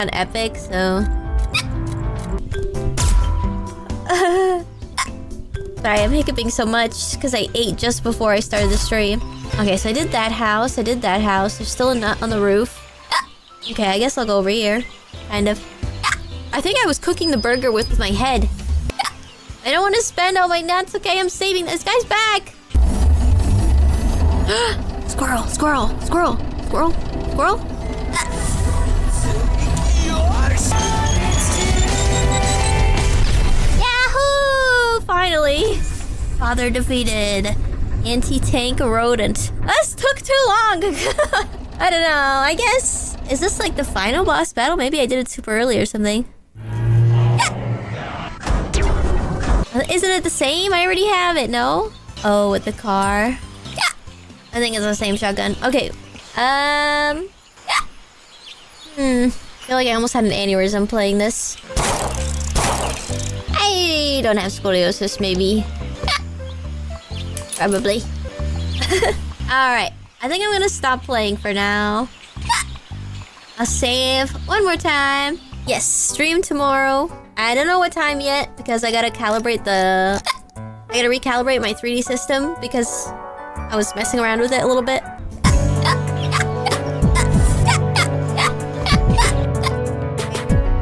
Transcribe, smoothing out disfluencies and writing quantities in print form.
on epic, so... Sorry, I'm hiccuping so much because I ate just before I started the stream. Okay, so I did that house. There's still a nut on the roof. Okay, I guess I'll go over here. Kind of. I think I was cooking the burger with my head. I don't want to spend all my nuts. Okay, I'm saving this guy's back. Squirrel, squirrel, squirrel, squirrel, squirrel. Yahoo! Finally. Father defeated. Anti-tank rodent. This took too long. I don't know. I guess... Is this like the final boss battle? Maybe I did it super early or something. Isn't it the same? I already have it, no? Oh, with the car. I think it's the same shotgun. Okay. I feel like I almost had an aneurysm playing this. I don't have scoliosis, maybe. Probably. Alright. I think I'm gonna stop playing for now. I'll save one more time. Yes, stream tomorrow. I don't know what time yet because I gotta calibrate the... I gotta recalibrate my 3D system because I was messing around with it a little bit.